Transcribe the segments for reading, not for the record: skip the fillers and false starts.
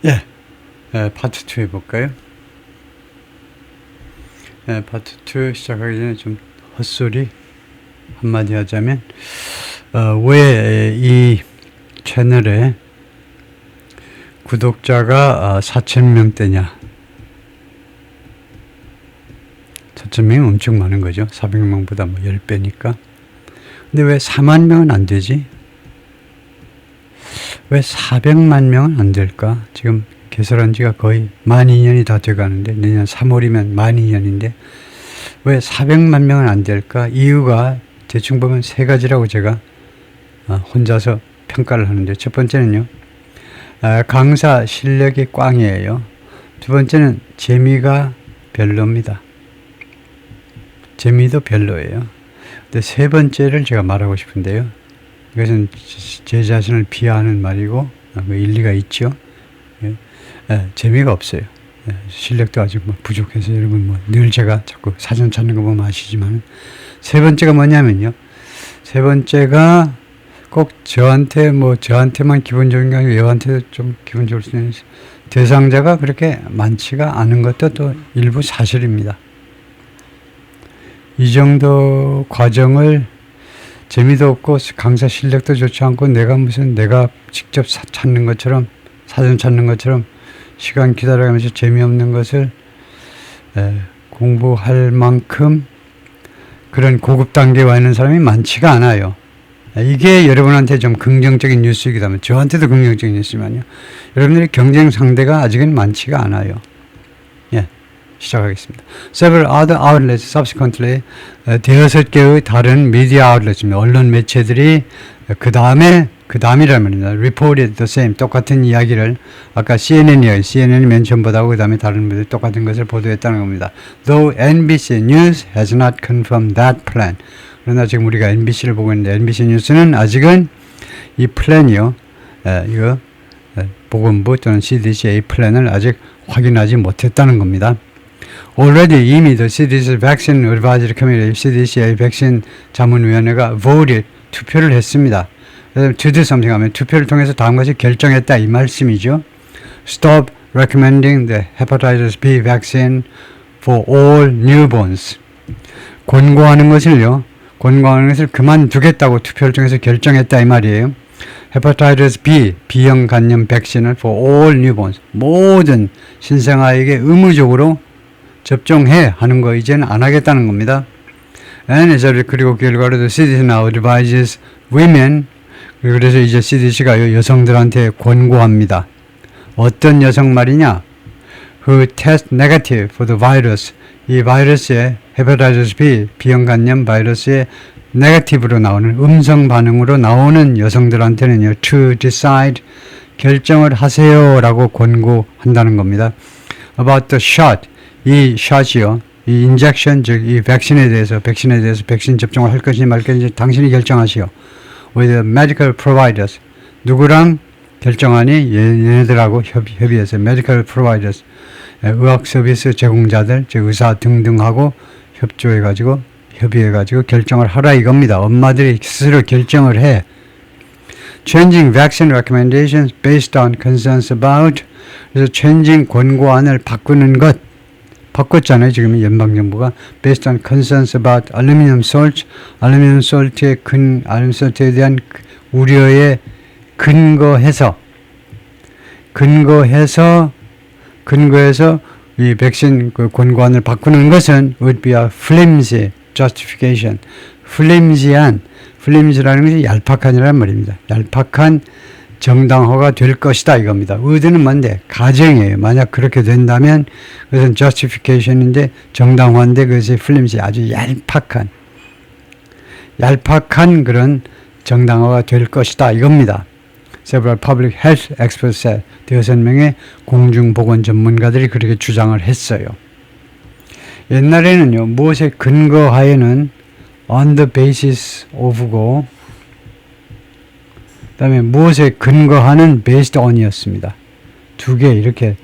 예, 파트 2 해볼까요? 파트 2 시작하기 전에 좀 헛소리 한마디 하자면, 왜 이 채널에 구독자가 4,000명대냐? 4,000명이 엄청 많은 거죠. 400명보다 뭐 10배니까. 근데 왜 4만 명은 안 되지? 왜 400만 명은 안 될까? 지금 개설한 지가 거의 만 2년이 다 돼가는데, 내년 3월이면 만 2년인데, 왜 400만 명은 안 될까? 이유가 대충 보면 세 가지라고 제가 혼자서 평가를 하는데, 첫 번째는요, 강사 실력이 꽝이에요. 두 번째는 재미가 별로입니다. 재미도 별로예요. 근데 세 번째를 제가 말하고 싶은데요. 이것은 제 자신을 비하하는 말이고, 일리가 있죠. 재미가 없어요. 실력도 아직 부족해서 여러분 늘 제가 자꾸 사전 찾는 거 보면 아시지만, 세 번째가 뭐냐면요. 세 번째가 꼭 저한테만 기본적인 게 아니고 여한테도 좀 기분 좋을 수 있는, 대상자가 그렇게 많지가 않은 것도 또 일부 사실입니다. 이 정도 과정을 재미도 없고 강사 실력도 좋지 않고 내가 직접 찾는 것처럼, 사전 찾는 것처럼 시간 기다려가면서 재미없는 것을 공부할 만큼 그런 고급 단계에 와 있는 사람이 많지가 않아요. 이게 여러분한테 좀 긍정적인 뉴스이기도 하면, 저한테도 긍정적인 뉴스지만요, 여러분들의 경쟁 상대가 아직은 많지가 않아요. 시작하겠습니다. Several other outlets subsequently, 대여섯 개의 다른 미디어 아웃렛입니다. 언론 매체들이 그 다음이라는 말입니다. Reported the same, 똑같은 이야기를, 아까 CNN이 맨 처음보다 하고 그 다음에 다른 분들이 똑같은 것을 보도했다는 겁니다. Though NBC News has not confirmed that plan. 그러나 지금 우리가 NBC를 보고 있는데, NBC 뉴스는 아직은 이 플랜이요, 이거 보건부 또는 CDC의 플랜을 아직 확인하지 못했다는 겁니다. Already 이미 the CDC Vaccine Advisory Committee, CDC의 백신 자문위원회가 voted, 투표를 했습니다. To do something 하면 투표를 통해서 다음 것을 결정했다 이 말씀이죠. Stop recommending the hepatitis B vaccine for all newborns. 권고하는 것을 그만두겠다고 투표를 통해서 결정했다 이 말이에요. Hepatitis B, B형 간염 백신을 for all newborns, 모든 신생아에게 의무적으로 접종해 하는 거 이제는 안 하겠다는 겁니다. And 그리고 결과로도 CDC now advises women, 그래서 이제 CDC가 여성들한테 권고합니다. 어떤 여성 말이냐? Who test negative for the virus, 이 바이러스의 헤파타이티스 B, B형 간염 바이러스의 네거티브로 나오는, 음성 반응으로 나오는 여성들한테는요, to decide, 결정을 하세요라고 권고한다는 겁니다. About the shot, 이 샷이요, 이 인젝션, 즉 이 백신에 대해서 백신 접종을 할 것인지 말 것인지 당신이 결정하시오. With medical providers, 누구랑 결정하니? 얘네들하고 협의해서 medical providers, 의학 서비스 제공자들, 즉 의사 등등하고 협의해가지고 결정을 하라 이겁니다. 엄마들이 스스로 결정을 해. Changing vaccine recommendations based on concerns about, 그래서 changing 권고안을 바꾸는 것, 바꿨잖아요. 지금 연방정부가 based on concerns about aluminum salt, aluminum salt에 대한 우려에 근거해서 이 백신 권고안을 바꾸는 것은 would be a flimsy justification. flimsy라는 것이 얄팍한이라는 말입니다. 얄팍한 정당화가 될 것이다 이겁니다. 의도는 뭔데? 가정이에요. 만약 그렇게 된다면 그것은 justification인데 정당화인데 그것이 flimsy, 아주 얄팍한 그런 정당화가 될 것이다 이겁니다. Several public health experts said, 6명의 공중보건 전문가들이 그렇게 주장을 했어요. 옛날에는요, 무엇에 근거하에는 on the basis of고, 그 다음에 무엇에 근거하는 based on이었습니다. 두 개 이렇게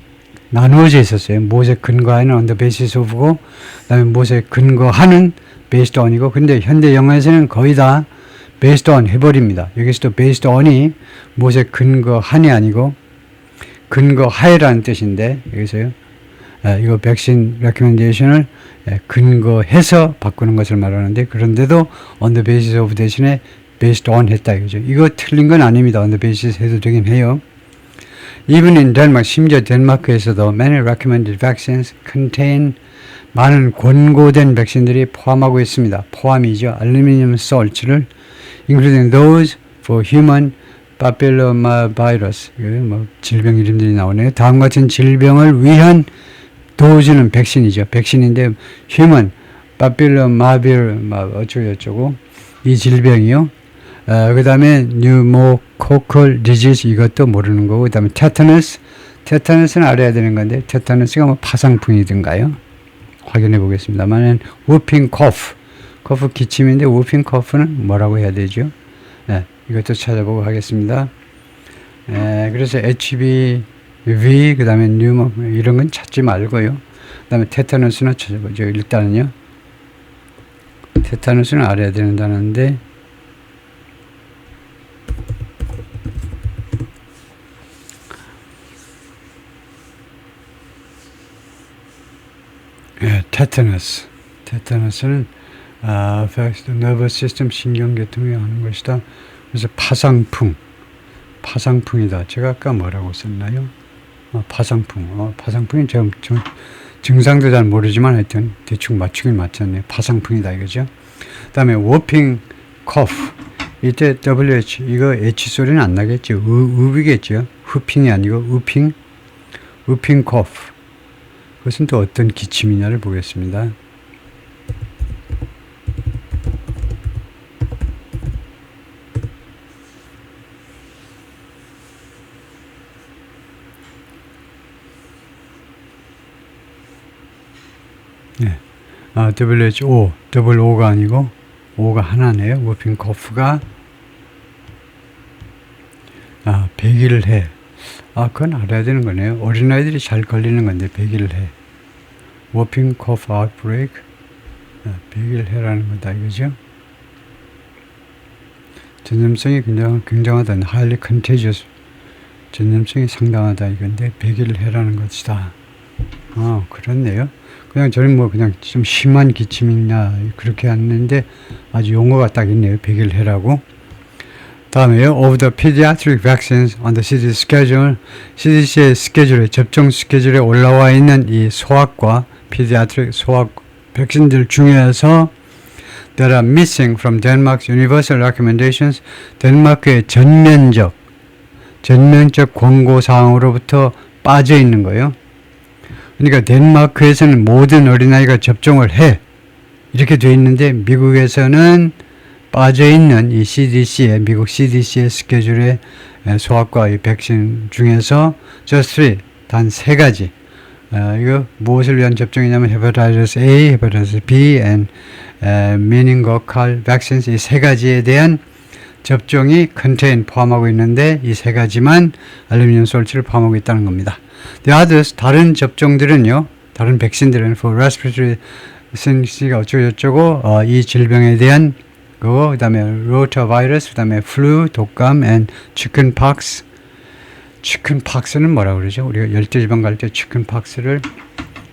나누어져 있었어요. 무엇에 근거하는 on the basis of고, 그 다음에 무엇에 근거하는 based on이고, 근데 현대 영어에서는 거의 다 based on 해버립니다. 여기서도 based on이 무엇에 근거하니 아니고 근거하에라는 뜻인데 여기서요. 이거 백신 레코멘데이션을 근거해서 바꾸는 것을 말하는데 그런데도 on the basis of 대신에 based on 했다 이거죠. 이거 틀린 건 아닙니다. on the basis 해도 되긴 해요. Even in Denmark, 심지어 덴마크에서도 many recommended vaccines contain 많은 권고된 백신들이 포함하고 있습니다. 포함이죠. 알루미늄 솔트를 including those for human papillomavirus. 뭐 질병 이름들이 나오네요. 다음 같은 질병을 위한 도즈는 백신이죠. 백신인데 human papillomavirus 어쩌고저쩌고 이 질병이요. 그 다음에 pneumococcal disease 이것도 모르는 거고 그 다음에 tetanus는 알아야 되는 건데 tetanus가 뭐 파상풍이든가요. 확인해 보겠습니다만 whooping cough 기침인데 whooping cough는 뭐라고 해야 되죠? 이것도 찾아보고 하겠습니다. 그래서 HBV 그 다음에 pneumo 이런 건 찾지 말고요. 그 다음에 tetanus는 찾아보죠. 일단은요. tetanus는 알아야 된다는데 테타너스는 affects the nervous system 신경계통에 하는 것이다. 그래서 파상풍이다. 제가 아까 뭐라고 썼나요? 파상풍이 제가 증상도 잘 모르지만 하여튼 대충 맞추긴 맞췄네요. 파상풍이다 이거죠. 그 다음에 whooping cough 이때 WH 이거 H 소리는 안 나겠죠. 읍이겠죠. 후핑이 아니고 whooping cough 그것은 또 어떤 기침이냐를 보겠습니다. WHO, 더블 O가 아니고 O가 하나네요. whooping cough가 100일 해. 그건 알아야 되는 거네요. 어린아이들이 잘 걸리는 건데 100일 해. whooping cough outbreak 100일 해라는 거다 이거죠. 전염성이 굉장하다. highly contagious 전염성이 상당하다 이건데 100일 해라는 것이다. 그렇네요. 그냥 저는 뭐 그냥 좀 심한 기침이냐 그렇게 했는데 아주 용어가 딱 있네요. 100일 해라고. 다음에요. Of the pediatric vaccines on the CDC schedule, CDC의 스케줄에 접종 스케줄에 올라와 있는 이 소아과 pediatric 소아 백신들 중에서 that are missing from Denmark's universal recommendations, 덴마크의 전면적 권고 사항으로부터 빠져 있는 거예요. 그러니까 덴마크에서는 모든 어린아이가 접종을 해 이렇게 돼 있는데 미국에서는 빠져있는 이 CDC의 미국 CDC의 스케줄에 소아과 이 백신 중에서 단 3가지 이거 무엇을 위한 접종이냐면 헤파타이티스 A, 헤파타이티스 B, and meningococcal vaccines 이 3가지에 대한 접종이 포함하고 있는데 이 3가지만 알루미늄 솔트를 포함하고 있다는 겁니다. The others 다른 접종들은요, 다른 백신들은 for respiratory syndrome가 어쩌고저쩌고 이 질병에 대한 그 다음에 rotavirus, 그 다음에 flu, 독감, and chickenpox. chickenpox는 뭐라 그러죠? 우리가 열대지방 갈 때 chickenpox를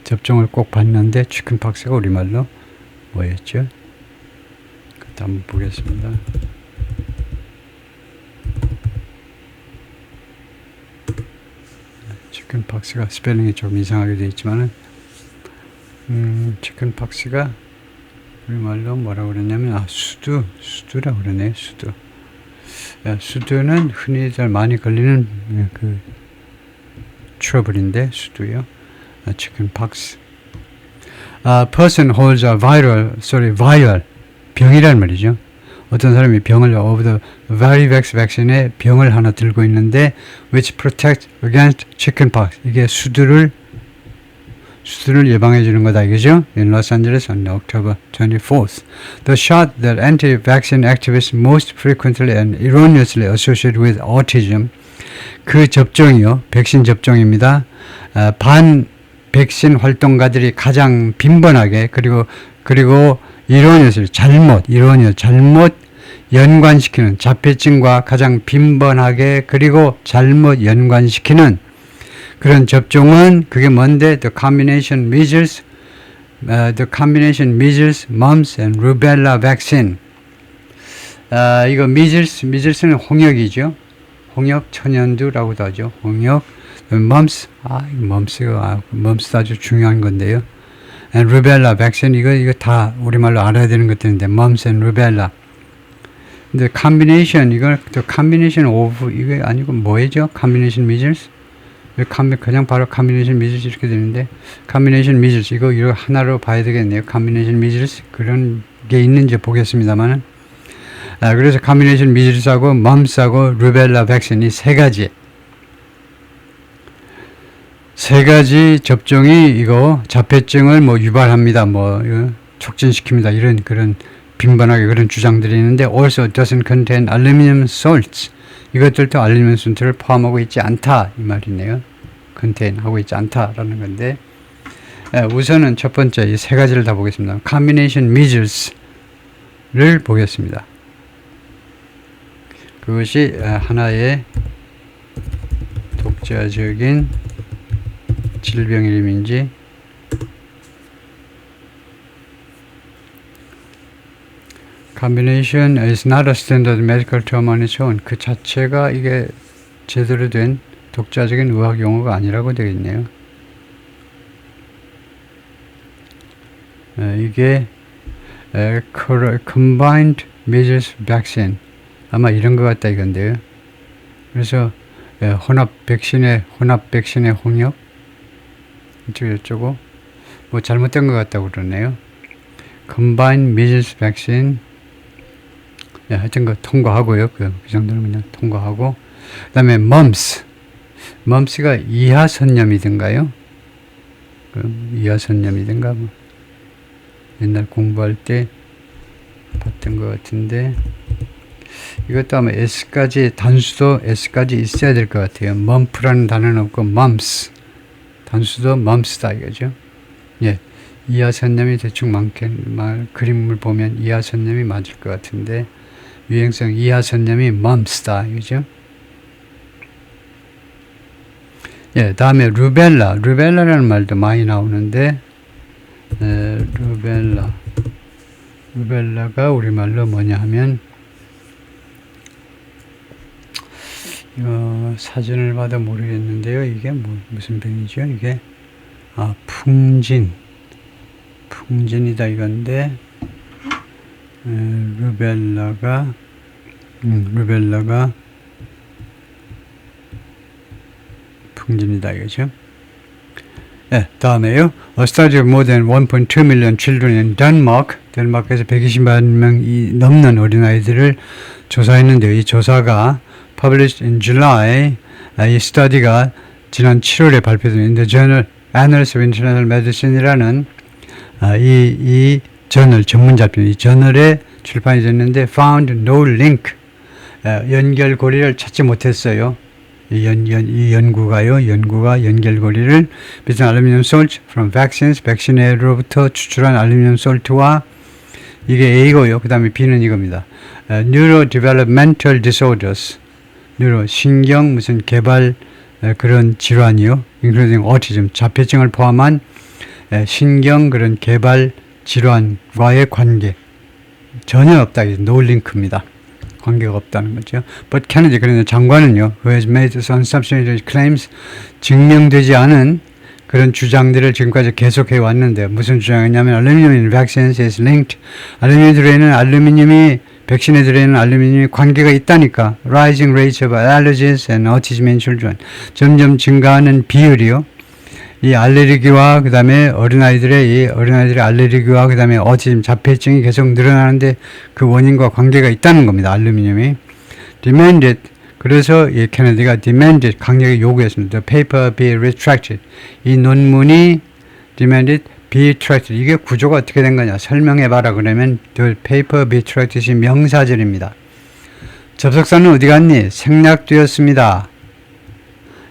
접종을 꼭 받는데 chickenpox가 우리말로 뭐였죠? 그것도 한번 보겠습니다. chickenpox가 스펠링이 좀 이상하게 되어 있지만은 chickenpox가 우리말로 뭐라고 그랬냐면 수두라고 그러네. 수두는 흔히 잘 많이 걸리는 그 트러블인데 chickenpox. person holds a viral 병이란 말이죠. 어떤 사람이 병을 of the Varivax vaccine에 병을 하나 들고 있는데 which protects against chickenpox. 이게 수두를 예방해 주는 거다 이거죠. In Los Angeles on October 24th. The shot that anti-vaccine activists most frequently and erroneously associate with autism. 그 접종이요. 백신 접종입니다. 반 백신 활동가들이 가장 빈번하게 그리고 erroneously 잘못 연관시키는 자폐증과 가장 빈번하게 그리고 잘못 연관시키는 그런 접종은 그게 뭔데? The combination measles, mumps and rubella vaccine. 이거 measles는 홍역이죠. 홍역 천연두라고도 하죠. 홍역, mumps, mumps도 아주 중요한 건데요. And rubella vaccine, 이거 다 우리말로 알아야 되는 것들인데, mumps and rubella. 근데 combination, 이거 combination of, 이게 아니고 뭐죠? combination measles? 그냥 바로 combination measles 이렇게 되는데, combination measles, 이거 하나로 봐야 되겠네요. combination measles, 그런 게 있는지 보겠습니다만은. 그래서 combination measles하고 mumps하고 rubella vaccine 이 세 가지 접종이 이거 자폐증을 유발합니다. 촉진시킵니다. 이런 그런 빈번하게 그런 주장들이 있는데 also doesn't contain aluminum salts. 이것들도 알루미늄 순트를 포함하고 있지 않다 이 말이네요. contain 하고 있지 않다라는 건데 우선은 첫 번째 이 세 가지를 다 보겠습니다. combination measles를 보겠습니다. 그것이 하나의 독자적인 질병 이름인지 combination is not a standard medical term on its own. 그 자체가 이게 제대로 된 독자적인 의학 용어가 아니라고 되겠네요. 이게 combined measles vaccine 아마 이런 것 같다 이건데요. 그래서 혼합 백신의 홍역 이쪽고 잘못된 것 같다고 그러네요. combined measles vaccine 하여튼 통과하고요. 그 정도는 그냥 통과하고 그 다음에 mumps가 이하선염이든가요? 이하선염이든가 옛날 공부할 때 봤던 것 같은데 이것도 아마 S까지 단수도 S까지 있어야 될 것 같아요. mump라는 단어는 없고 mumps 단수도 mumps다 이거죠. 이하선염이 대충 그림을 보면 이하선염이 맞을 것 같은데 유행성 이하선염이 mumps다 이거죠. 다음에 루벨라라는 말도 많이 나오는데 루벨라가 우리말로 뭐냐 하면 이거 사진을 봐도 모르겠는데요. 이게 무슨 병이죠? 이게 풍진이다 이건데 루벨라가 풍진이다 이거죠. 다음에요. A study of more than 1.2 million children in Denmark. 덴마크에서 120만 명이 넘는 어린아이들을 조사했는데요. 이 조사가 published in July. 이 스터디가 지난 7월에 발표된 in the journal Annals of International Medicine이라는 이 저널 전문잡지 이 저널에 출판이 됐는데 found no link 연결고리를 찾지 못했어요. 이 연구가 연결고리를 between aluminum salt from vaccines 백신으로부터 추출한 알루미늄 솔트와 이게 A고요. 그 다음에 B는 이겁니다. neurodevelopmental disorders 신경 무슨 개발 그런 질환이요. including autism 자폐증을 포함한 신경 그런 개발 질환과의 관계 전혀 없다. no link입니다. 관계가 없다는 거죠. But Kennedy 그런데 장관은요, who has made unsubstantiated claims 증명되지 않은 그런 주장들을 지금까지 계속해 왔는데 무슨 주장이냐면 aluminum in vaccines is linked. 알루미늄이 백신에 들어있는 알루미늄이 관계가 있다니까. Rising rates of allergies and autism in children. 점점 증가하는 비율이요. 이 알레르기와 그 다음에 어린아이들의 알레르기와 그 다음에 어티즘 자폐증이 계속 늘어나는데 그 원인과 관계가 있다는 겁니다. 알루미늄이. demanded. 그래서 이 케네디가 demanded 강력히 요구했습니다. The paper be retracted. 이 논문이 demanded be retracted. 이게 구조가 어떻게 된 거냐 설명해봐라 그러면 the paper be retracted이 명사절입니다. 접속사는 어디 갔니? 생략되었습니다.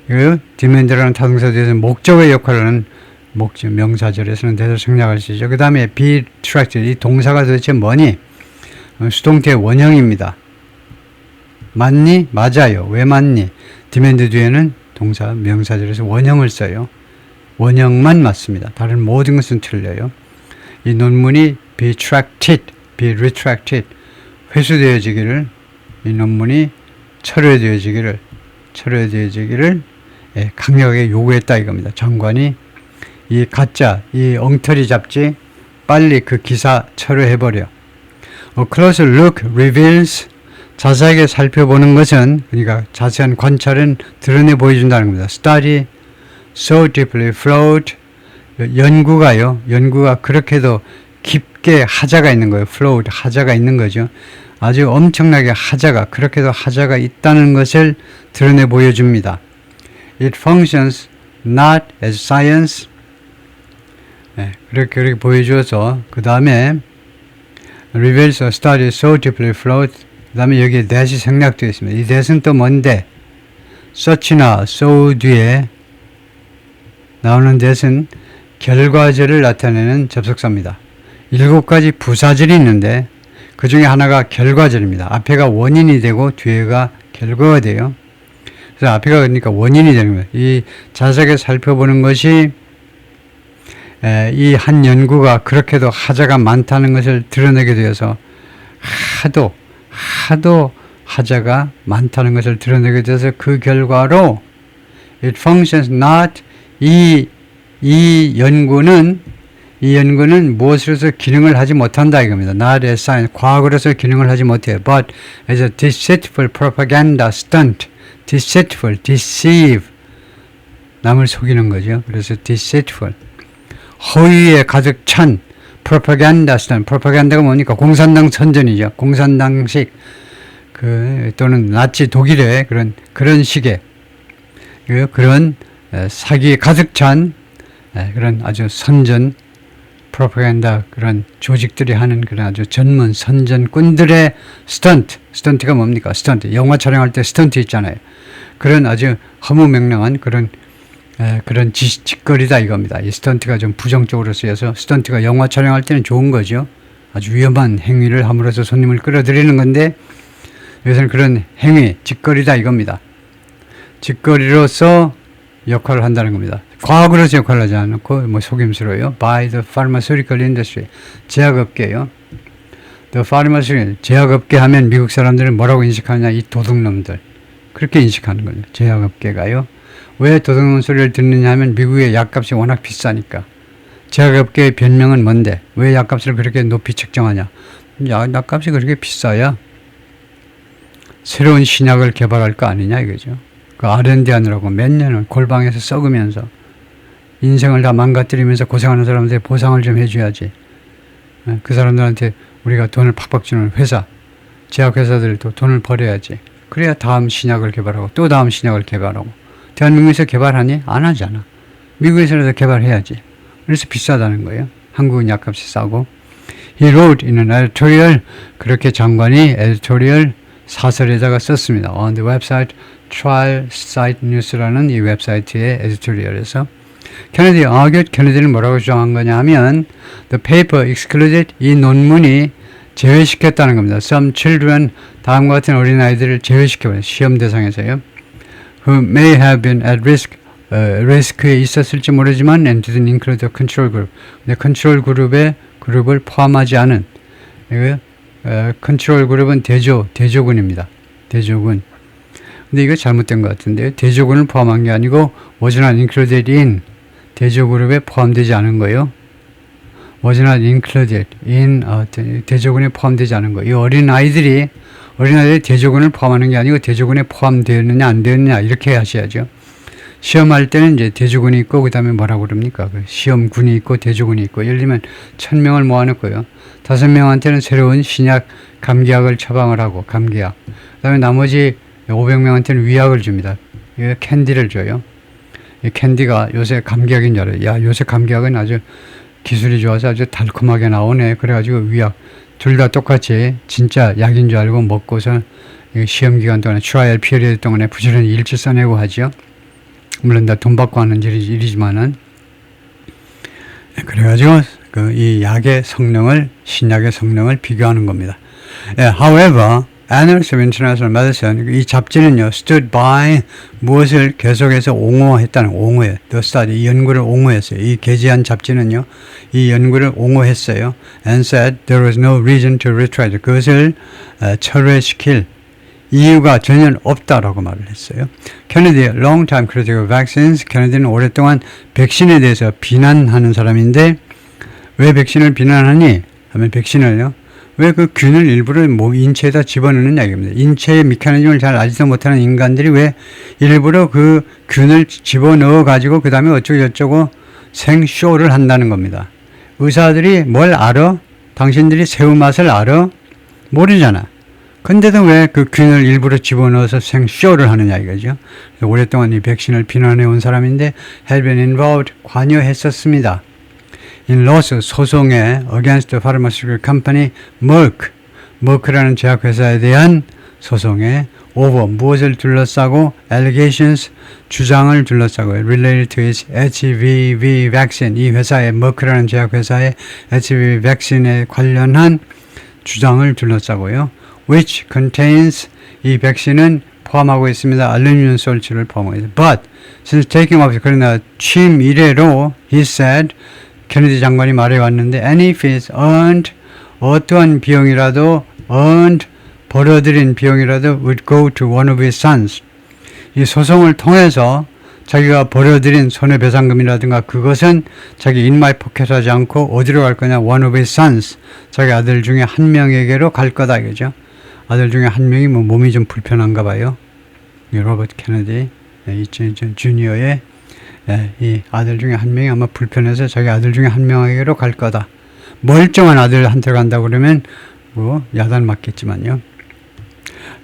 이거 demand라는 타동사 뒤에서 목적의 역할을 하는 명사절에서는 대서 생략할 수 있죠. 그 다음에 be retracted. 이 동사가 도대체 뭐니? 수동태의 원형입니다. 맞니? 맞아요. 왜 맞니? demand 뒤에는 동사, 명사절에서 원형을 써요. 원형만 맞습니다. 다른 모든 것은 틀려요. 이 논문이 be retracted, be retracted, 회수되어지기를, 이 논문이 철회되어지기를 강력하게 요구했다 이겁니다. 장관이 이 가짜, 이 엉터리 잡지 빨리 그 기사 철회해버려. A closer look reveals, 자세하게 살펴보는 것은, 그러니까 자세한 관찰은 드러내 보여준다는 겁니다. Study so deeply flawed, 연구가 그렇게도 깊게 하자가 있는 거예요. flawed, 하자가 있는 거죠. 아주 엄청나게 그렇게도 하자가 있다는 것을 드러내 보여줍니다. It functions not as science. 네, 그렇게 보여줘서 그 다음에 reveals a study so deeply flawed. 그 다음에 여기에 that이 생략되어 있습니다. 이 that은 또 뭔데? such나 so 뒤에 나오는 that은 결과절을 나타내는 접속사입니다. 7가지 부사절이 있는데 그 중에 하나가 결과절입니다. 앞에가 원인이 되고 뒤에가 결과가 돼요. 그래서 앞에가 그러니까 원인이 되는 거예요. 이 자세하게 살펴보는 것이 이 한 연구가 그렇게도 하자가 많다는 것을 드러내게 되어서 하도 하자가 많다는 것을 드러내게 되어서 그 결과로 it functions not, 이 연구는 무엇으로서 기능을 하지 못한다 이겁니다. Not as science, 과학으로서 기능을 하지 못해요. But as a deceitful propaganda stunt. deceitful, deceive, 남을 속이는 거죠. 그래서 deceitful, 허위에 가득 찬 propaganda stunt. propaganda가 뭡니까? 공산당 선전이죠. 공산당식 또는 나치 독일의 그런 식의 그런 사기에 가득 찬 그런 아주 선전 프로파간다, 그런 조직들이 하는 그런 아주 전문 선전꾼들의 스턴트가 뭡니까? 스턴트, 영화 촬영할 때 스턴트 있잖아요. 그런 아주 허무맹랑한 그런 짓거리다 이겁니다. 이 스턴트가 좀 부정적으로 쓰여서, 스턴트가 영화 촬영할 때는 좋은 거죠. 아주 위험한 행위를 함으로써 손님을 끌어들이는 건데, 여기서는 그런 행위, 짓거리다 이겁니다. 짓거리로서 역할을 한다는 겁니다. 과학으로서 역할을 하지 않고 속임수로요. By the pharmaceutical industry, 제약업계요. The pharmaceutical, 제약업계 하면 미국 사람들은 뭐라고 인식하느냐? 이 도둑놈들, 그렇게 인식하는 거죠. 제약업계가요. 왜 도둑놈 소리를 듣느냐 하면 미국의 약값이 워낙 비싸니까. 제약업계의 변명은 뭔데? 왜 약값을 그렇게 높이 책정하냐? 약값이 그렇게 비싸야 새로운 신약을 개발할 거 아니냐 이거죠. 그 R&D 하느라고 몇 년을 골방에서 썩으면서 인생을 다 망가뜨리면서 고생하는 사람들한테 보상을 좀 해줘야지. 그 사람들한테 우리가 돈을 팍팍 주는 회사, 제약회사들도 돈을 벌여야지. 그래야 다음 신약을 개발하고 또 다음 신약을 개발하고. 대한민국에서 개발하니? 안 하잖아. 미국에서라도 개발해야지. 그래서 비싸다는 거예요. 한국은 약값이 싸고. He wrote in an editorial, 그렇게 장관이 에디토리얼 사설에다가 썼습니다. On the website Trial Site News라는 이 웹사이트의 에디토리얼에서 케네디는 뭐라고 주장한 거냐 하면 the paper excluded, 이 논문이 제외시켰다는 겁니다. Some children, 다음과 같은 어린아이들을 제외시켜버려요. 시험 대상에서요. Who may have been at risk, 리스크에 있었을지 모르지만 and didn't include the control group. 근데 컨트롤 그룹을 포함하지 않은, 컨트롤 그룹은 대조군입니다. 대조군. 근데 이거 잘못된 것 같은데요. 대조군을 포함한 게 아니고 was not included in, 대조그룹에 포함되지 않은 거예요. was not included in, 대조군에 포함되지 않은 거예요. 이 어린아이들이 대조군을 포함하는 게 아니고 대조군에 포함되었느냐 안 되었느냐 이렇게 하셔야죠. 시험할 때는 이제 대조군이 있고 그 다음에 뭐라고 그럽니까? 시험군이 있고 대조군이 있고, 예를 들면 1000명을 모아놓고요. 5명한테는 새로운 신약 감기약을 처방을 하고, 감기약. 그 다음에 나머지 500명한테는 위약을 줍니다. 캔디를 줘요. 이 캔디가 요새 감기약인 줄 알아요. 야, 요새 감기약은 아주 기술이 좋아서 아주 달콤하게 나오네. 그래가지고 위약. 둘 다 똑같이 진짜 약인 줄 알고 먹고서 시험 기간 동안에, 트라이얼 피리어드 동안에 부지런히 일지 써내고 하죠. 물론 다 돈 받고 하는 일이지만은. 그래가지고 이 약의 성능을, 신약의 성능을 비교하는 겁니다. However, Annals of International Medicine, 이 잡지는요, stood by 무엇을 계속해서 옹호했다는 옹호예요. The study, 이 연구를 옹호했어요. 이 게재한 잡지는요, 이 연구를 옹호했어요. And said there was no reason to retract. 그것을 철회시킬 이유가 전혀 없다라고 말을 했어요. 케네디, long time critic of vaccines. 케네디는 오랫동안 백신에 대해서 비난하는 사람인데 왜 백신을 비난하니? 하면 백신을요. 왜 그 균을 일부러 인체에다 집어넣는 이야기입니다. 인체의 메커니즘을 잘 알지도 못하는 인간들이 왜 일부러 그 균을 집어넣어 가지고 그 다음에 어쩌고저쩌고 생쇼를 한다는 겁니다. 의사들이 뭘 알아? 당신들이 새우 맛을 알아? 모르잖아. 근데도 왜 그 균을 일부러 집어넣어서 생쇼를 하느냐 이거죠. 오랫동안 이 백신을 비난해 온 사람인데 had been involved, 관여했었습니다. in lawsuit, 소송에 against the pharmaceutical company Merck라는 제약회사에 대한 소송에 over, 무엇을 둘러싸고 allegations, 주장을 둘러싸고 related to its HPV vaccine, 이 회사의 Merck라는 제약회사의 HPV vaccine에 관련한 주장을 둘러싸고요. which contains, 이 백신은 포함하고 있습니다. 알루미늄 솔츠를 포함하고 있습니다. but since taking office, 그러나 취임 이래로 he said, 케네디 장관이 말해왔는데 any fees earned, 어떠한 비용이라도 earned, 벌어들인 비용이라도 would go to one of his sons. 이 소송을 통해서 자기가 벌어들인 손해배상금이라든가 그것은 자기 인마에 포켓하지 않고 어디로 갈 거냐? one of his sons. 자기 아들 중에 한 명에게로 갈 거다 이거죠. 아들 중에 한 명이 뭐 몸이 좀 불편한가 봐요. 이 로버트 케네디 주니어의 이 아들 중에 한 명이 아마 불편해서 자기 아들 중에 한 명에게로 갈 거다. 멀쩡한 아들한테 간다고 그러면 뭐 야단 맞겠지만요.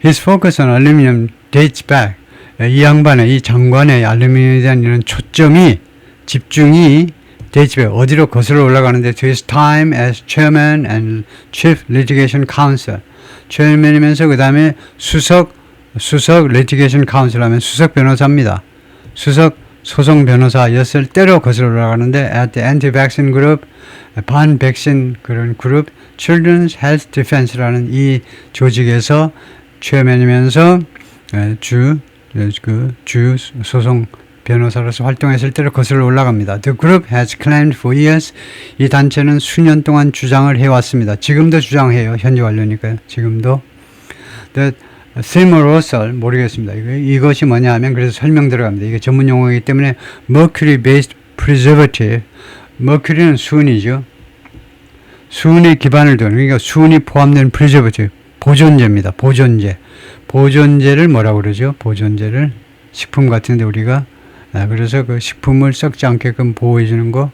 His focus on aluminum dates back. 이 양반의, 이 장관의 알루미늄에 대한 이런 초점이, 집중이 dates back. 어디로 거슬러 올라가는데 to his time as chairman and chief litigation counsel. chairman이면서 그 다음에 수석 litigation counsel 하면 수석 변호사입니다. 수석 소송 변호사였을 때로 거슬러 올라가는데 at the anti-vaccine group, 반백신 그런 그룹 Children's Health Defense라는 이 조직에서 체어맨이면서 주 소송 변호사로서 활동했을 때로 거슬러 올라갑니다. The group has claimed for years, 이 단체는 수년 동안 주장을 해왔습니다. 지금도 주장해요. 현재 완료니까요. 지금도. that thimerosal, 모르겠습니다. 이것이 뭐냐 하면 그래서 설명 들어갑니다. 이게 전문 용어이기 때문에 mercury based preservative, mercury는 수은이죠. 수은에 기반을 둔, 그러니까 수은이 포함된 preservative, 보존제입니다. 보존제를 뭐라고 그러죠? 보존제를 식품 같은데 우리가 그래서 그 식품을 썩지 않게끔 보호해 주는 거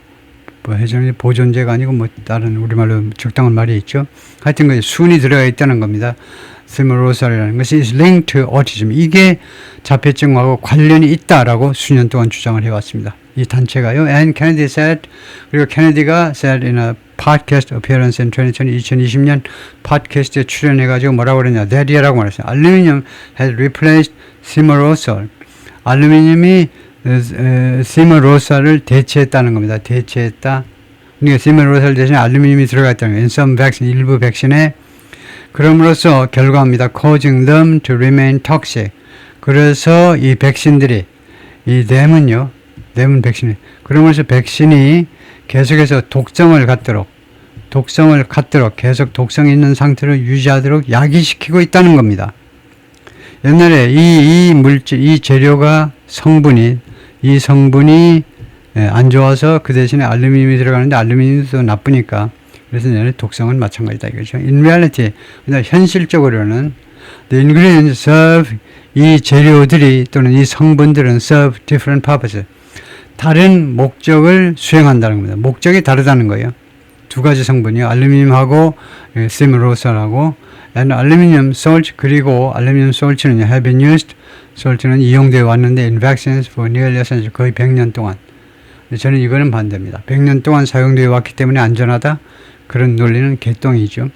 해주는 보존제가 아니고 뭐 다른 우리말로 적당한 말이 있죠. 하여튼 그 수은이 들어가 있다는 겁니다. thimerosal 것이 is linked to autism. 이게 자폐증하고 관련이 있다라고 수년 동안 주장을 해왔습니다. 이 단체가요. And Kennedy said, 그리고 케네디가 said in a podcast appearance in 2020년 팟캐스트에 출연해가지고 뭐라고 그러냐. Daddy라고 말했어요. Aluminum has replaced thimerosal. 알루미늄이 thimerosal을 대체했다는 겁니다. 대체했다. 그러니까 thimerosal 대신에 알루미늄이 들어가 있다는 거예요. In some vaccine, 일부 백신에 그럼으로써 결과입니다. causing them to remain toxic. 그래서 이 백신들이, 이 뇌문 백신이, 그러면서 백신이 계속해서 독성을 갖도록 계속 독성이 있는 상태로 유지하도록 야기시키고 있다는 겁니다. 옛날에 이 물질, 이 재료가 성분이 안 좋아서 그 대신에 알루미늄이 들어가는데 알루미늄도 나쁘니까 그래서 얘네 독성은 마찬가지다 이거죠. In reality, 현실적으로는 the ingredients serve, 이 재료들이 또는 이 성분들은 serve different purposes. 다른 목적을 수행한다는 겁니다. 목적이 다르다는 거예요. 두 가지 성분이요. 알루미늄하고 thimerosal하고 and aluminum salt, 그리고 알루미늄 salt는 have been used, salt는 이용되어 왔는데 in vaccines for nearly a century, 거의 100년 동안. 저는 이거는 반대입니다. 100년 동안 사용되어 왔기 때문에 안전하다. 그런 논리는 개똥이죠.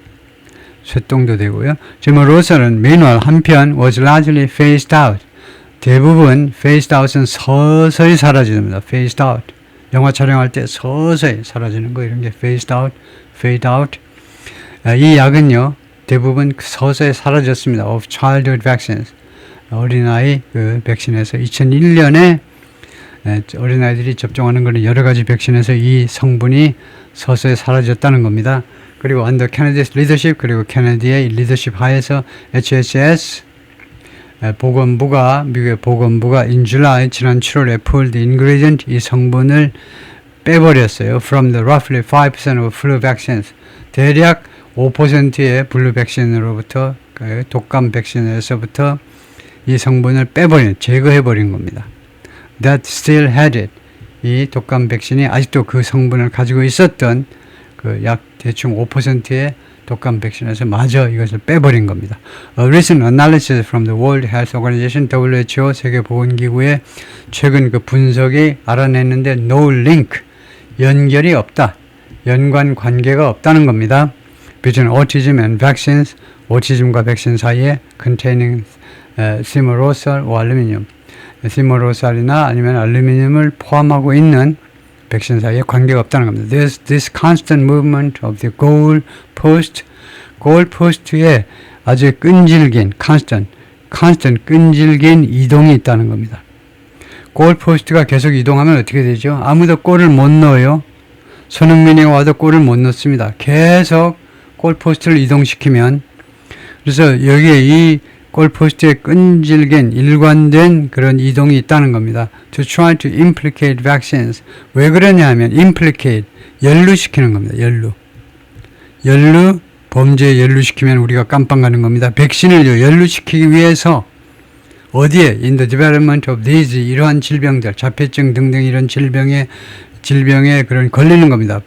쇠똥도 되고요. thimerosal은 meanwhile 한편 was largely phased out. 대부분 phased out은 서서히 사라집니다. phased out. 영화 촬영할 때 서서히 사라지는 거 이런 게 phased out, fade out. 이 약은요. 대부분 서서히 사라졌습니다. of childhood vaccines. 어린아이 그 백신에서 2001년에 어린아이들이 접종하는 것은 여러 가지 백신에서 이 성분이 서서히 사라졌다는 겁니다. 그리고 under Kennedy's leadership, 그리고 케네디의 리더십 하에서 HHS 미국의 보건부가 in July, 지난 7월에 pulled the ingredient, 이 성분을 빼버렸어요. from the roughly 5% of flu vaccines. 대략 5%의 블루 백신으로부터, 독감 백신에서부터 이 성분을 제거해버린 겁니다. That still had it. 이 독감 백신이 아직도 그 성분을 가지고 있었던 그 약 대충 5%의 독감 백신에서 마저 이것을 빼버린 겁니다. A recent analysis from the World Health Organization, WHO, 세계보건기구의 최근 그 분석이 알아냈는데 no link, 연결이 없다. 연관 관계가 없다는 겁니다. between autism and vaccines, 오티즘과 백신 사이에 containing thimerosal or aluminum, thimerosal이나 아니면 알루미늄을 포함하고 있는 백신 사이에 관계가 없다는 겁니다. This constant movement of the goalpost에 아주 끈질긴 constant 끈질긴 이동이 있다는 겁니다. goalpost가 계속 이동하면 어떻게 되죠? 아무도 골을 못 넣어요. 손흥민이 와도 골을 못 넣습니다. 계속 골포스트를 이동시키면, 그래서 여기에 이 골포스트에 끈질긴 일관된 그런 이동이 있다는 겁니다. To try to implicate vaccines. 왜 그러냐 하면 implicate, 연루시키는 겁니다. 범죄에 연루시키면 우리가 깜빵 가는 겁니다. 백신을 연루시키기 위해서 어디에? In the development of these, 이러한 질병들, 자폐증 등등 이런 질병에 그런 걸리는 겁니다.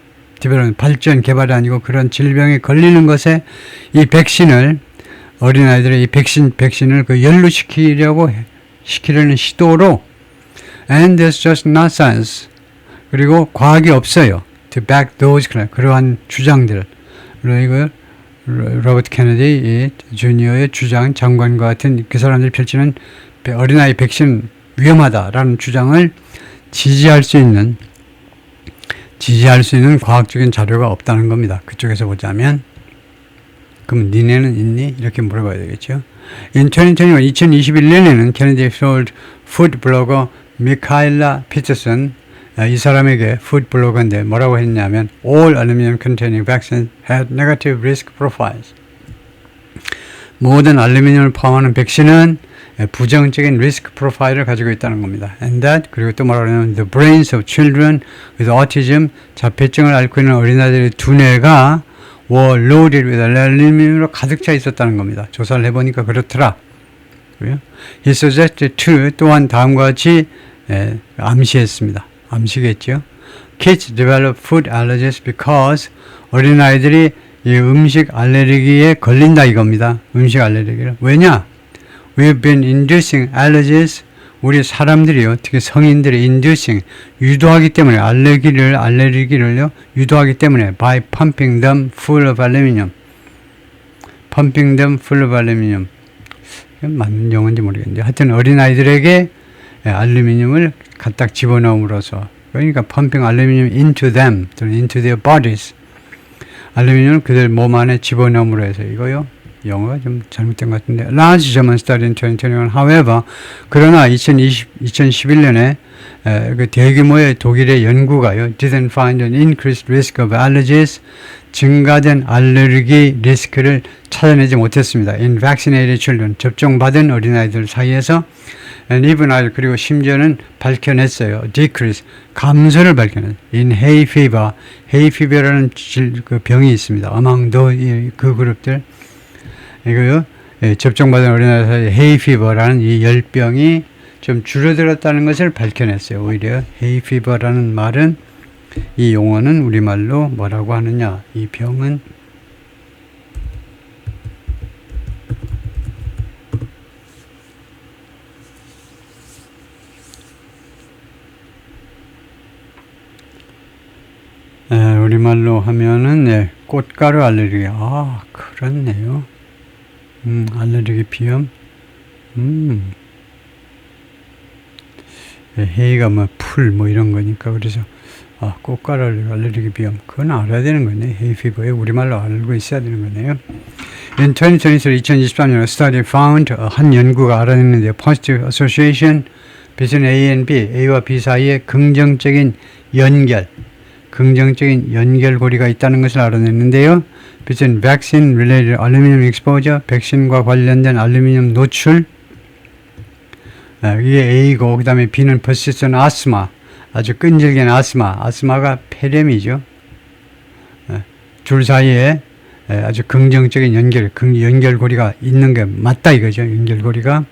발전, 개발이 아니고 그런 질병에 걸리는 것에 이 백신을, 어린아이들의 이 백신을 그 연루시키려는 시도로, and there's just not science. 그리고 과학이 없어요. To back those, 그러한 주장들. 그리고 로버트 케네디 주니어의 주장, 장관과 같은 그 사람들이 펼치는 어린아이 백신 위험하다라는 주장을 지지할 수 있는 과학적인 자료가 없다는 겁니다. 그쪽에서 보자면. 그럼 니네는 있니? 이렇게 물어봐야 되겠죠. In 2021년에는 케네디 필드 푸드 블로거 미카일라 피터슨, 이 사람에게 푸드 블로거인데 뭐라고 했냐면 All aluminum containing vaccines had negative risk profiles. 모든 알루미늄을 포함하는 백신은 부정적인 리스크 프로파일을 가지고 있다는 겁니다. And that, 그리고 또 뭐라고 하냐면 the brains of children with autism, 자폐증을 앓고 있는 어린아이들의 두뇌가 were loaded with aluminum으로 가득 차 있었다는 겁니다. 조사를 해보니까 그렇더라. He suggested too, 또한 다음과 같이 암시했습니다. 암시겠죠. Kids develop food allergies because 어린아이들이 이 음식 알레르기에 걸린다 이겁니다. 음식 알레르기를. 왜냐? We've been inducing allergies. 우리 사람들이요, 특히 성인들이 inducing, 유도하기 때문에, 알레르기를요, 유도하기 때문에 by pumping them full of aluminum. pumping them full of aluminum. 맞는 용어인지 모르겠는데, 하여튼 어린아이들에게 알루미늄을 갖다 집어넣음으로써, 그러니까 pumping aluminum into them, into their bodies. 알루미늄을 그들 몸 안에 집어넣음으로 해서 이거요. 영어가 좀 잘못된 것 같은데. Large German study in 2021. However, 그러나 2011년에 그 대규모의 독일의 연구가요, didn't find an increased risk of allergies, 증가된 알레르기 리스크를 찾아내지 못했습니다. In vaccinated children, 접종받은 어린아이들 사이에서, and even 그리고 심지어는 밝혀냈어요. decrease, 감소를 밝혀냈어요. in hay fever라는 그 병이 있습니다. among 그 그룹들, 이거요, 접종받은 어린아이들 사이에 hay fever라는 이 열병이 좀 줄어들었다는 것을 밝혀냈어요. 오히려 hay fever라는 말은, 이 용어는 우리말로 뭐라고 하느냐, 이 병은 우리말로 하면은 꽃가루 알레르기. 아, 그렇네요. 알레르기 비염. 해가 뭐 풀 뭐 이런 거니까, 그래서 꽃가루 알레르기 비염, 그건 알아야 되는 거네. 헤이 피버에 우리말로 알고 있어야 되는 거네요. In 2023, a study found 한 연구가 알아냈는데 positive association between A and B, A와 B 사이에 긍정적인 연결고리가 있다는 것을 알아냈는데요. between vaccine-related aluminum exposure, 백신과 관련된 알루미늄 노출, 이게 A고 그 다음에 B는 persistent asthma, 아주 끈질긴 아스마가 폐렴이죠. 둘 사이에 아주 긍정적인 연결고리가 있는 게 맞다 이거죠. 연결고리가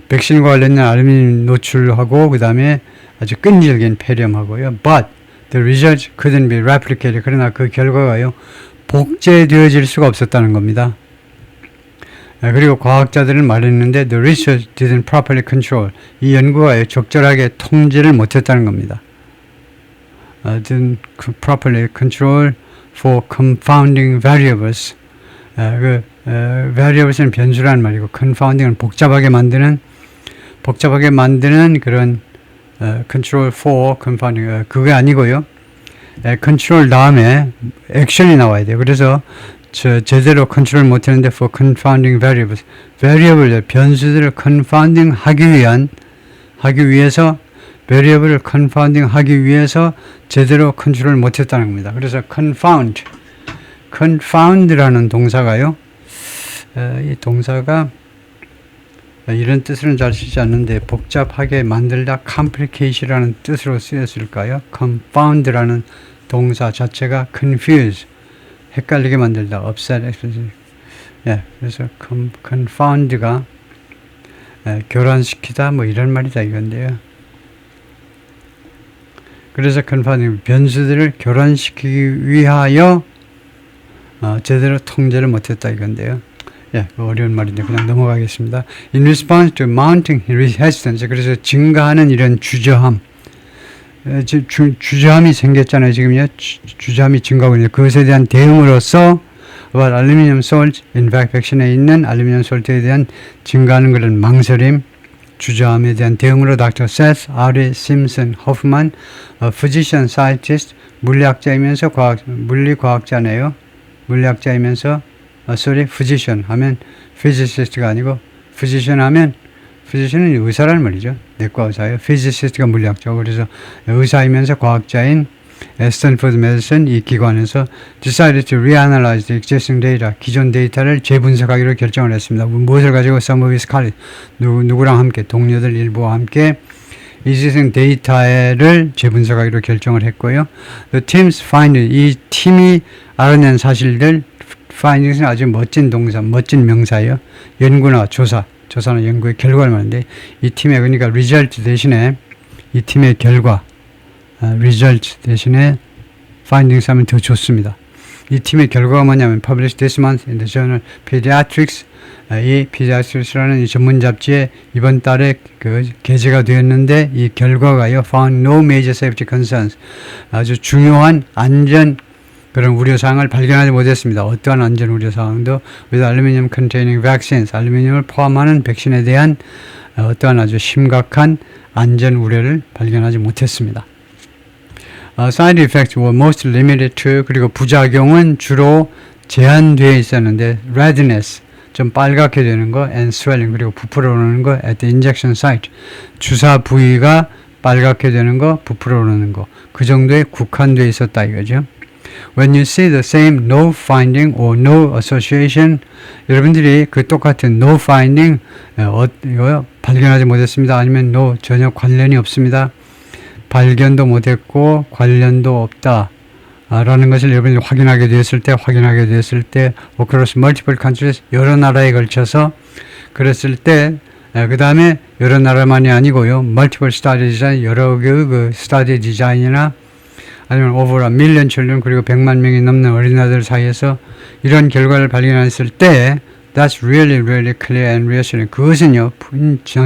백신과 관련된 알루미늄 노출하고 그 다음에 아주 끈질긴 폐렴하고요. But the results couldn't be replicated. 그러나 그 결과가요 복제되어질 수가 없었다는 겁니다. 그리고 과학자들은 말했는데 the research didn't properly control. 이 연구가 적절하게 통제를 못했다는 겁니다. didn't properly control for confounding variables. variables는 변수라는 말이고 confounding은 복잡하게 만드는 그런 control for confounding 그게 아니고요. control 다음에 action이 나와야 돼요. 그래서 제대로 컨트롤 못했는데 for confounding variables, 변수들을 confounding 하기 위해서 variable을 confounding 하기 위해서 제대로 컨트롤 못했다는 겁니다. 그래서 confound라는 동사가요. 이 동사가 이런 뜻으로는 잘 쓰지 않는데 복잡하게 만들다 complicate라는 뜻으로 쓰였을까요? confound라는 동사 자체가 confuse, 헷갈리게 만들다, upset, 그래서 confound가 교란시키다 뭐 이런 말이다 이건데요. 그래서 confounding 변수들을 교란시키기 위하여 제대로 통제를 못했다 이건데요. 어려운 말인데 그냥 넘어가겠습니다. In response to mounting resistance, 그래서 증가하는 이런 주저함, 주저함이 생겼잖아요. 지금요. 주저함이 증가하고 있는데 그것에 대한 대응으로서 about aluminum salt, in fact, 백신에 있는 알루미늄 솔트에 대한 증가하는 그런 망설임, 주저함에 대한 대응으로 Dr. Seth R. Simpson Hoffman, physician scientist, 물리학자이면서 물리과학자네요. 물리학자이면서 physician 하면 physicist가 아니고 physician은 의사라는 말이죠. 내과 의사예요. physicist가 물리학자고 그래서 의사이면서 과학자인 스탠포드 메디슨 이 기관에서 decided to reanalyze the existing data, 기존 데이터를 재분석하기로 결정을 했습니다. 무엇을 가지고 some of his colleagues, 누구랑 함께 동료들 일부와 함께 existing 데이터를 재분석하기로 결정을 했고요. The team's finding, 이 팀이 알아낸 사실들, findings은 아주 멋진 동사, 멋진 명사예요. 연구나 조사나 연구의 결과를 말하는데 이 팀의 그러니까 result 대신에 이 팀의 결과 result 대신에 findings 하면 더 좋습니다. 이 팀의 결과가 뭐냐면 published this month in the journal Pediatrics, 이 Pediatrics라는 이 전문 잡지에 이번 달에 게재가 되었는데 이 결과가요 found no major safety concerns, 아주 중요한 안전 그런 우려사항을 발견하지 못했습니다. 어떠한 안전 우려사항도 with aluminum containing vaccines, 알루미늄을 포함하는 백신에 대한 어떠한 아주 심각한 안전 우려를 발견하지 못했습니다. Side effects were most limited to, 그리고 부작용은 주로 제한되어 있었는데 redness, 좀 빨갛게 되는 거, and swelling, 그리고 부풀어 오르는 거 at the injection site, 주사 부위가 빨갛게 되는 거, 부풀어 오르는 거, 그 정도에 국한되어 있었다 이거죠. When you see the same no finding or no association, 여러분들이 그 똑같은 no finding, 이거 발견하지 못했습니다. 아니면 no, 전혀 관련이 없습니다. 발견도 못했고 관련도 없다 라는 것을 여러분이 확인하게 되었을 때 across multiple countries, 여러 나라에 걸쳐서 그랬을 때 그 다음에 여러 나라만이 아니고요, multiple study design, 여러 개의 그 study 디자인이나 아니면 over a million children, 그리고 100만 명이 넘는 어린아이들 사이에서 이런 결과를 발견했을 때 that's really clear and reassuring. 그것은요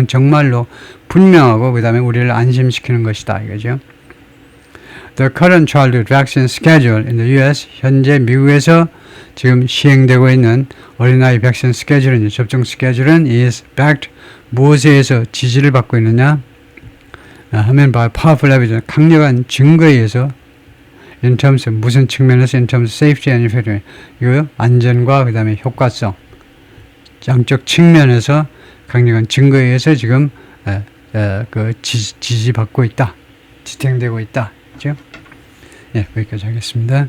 정말로 분명하고 그 다음에 우리를 안심시키는 것이다 이거죠. The current childhood vaccine schedule in the U.S. 현재 미국에서 지금 시행되고 있는 어린아이 백신 스케줄은, 접종 스케줄은 is backed, 무엇에 의해서 지지를 받고 있느냐 하면 by powerful evidence, 강력한 증거에 의해서 in terms of 무슨 측면에서 in terms of safety and effectiveness 이거 안전과 그다음에 효과성 양적 측면에서 강력한 증거에 의해서 지금 그 지지받고 있다, 지탱되고 있다, 그죠? 예, 여기까지 하겠습니다.